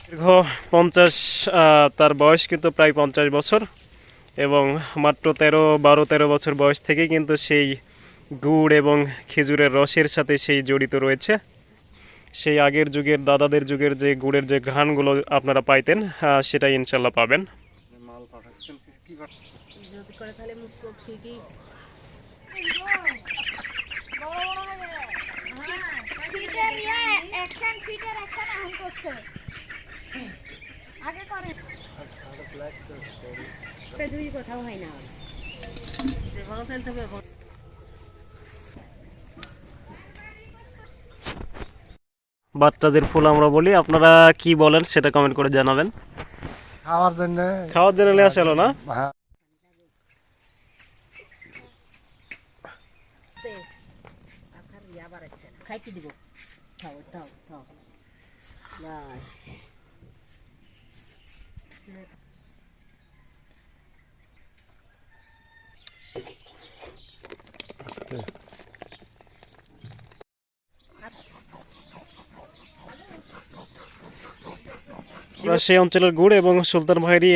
দীর্ঘ 50 তার বয়স কিন্তু প্রায় 50 বছর এবং মাত্র 12-13 বছর বয়স থেকে কিন্তু সেই গুড় এবং খেজুরের রসের সাথে সেই জড়িত রয়েছে। সেই আগের যুগের দাদাদের যুগের যে গুড়ের যে ঘ্রাণগুলো আপনারা পাইতেন সেটাই ইনশাল্লাহ পাবেন। বাটরাজের ফুল আমরা বলি, আপনারা কি বলেন সেটা কমেন্ট করে জানাবেন। খাওয়ার জন্য নেওয়া ছিল না। খাইতে দিব খাও খাও খাও বাস সেই অঞ্চলের গুড় এবং সুলতান ভাইয়েরই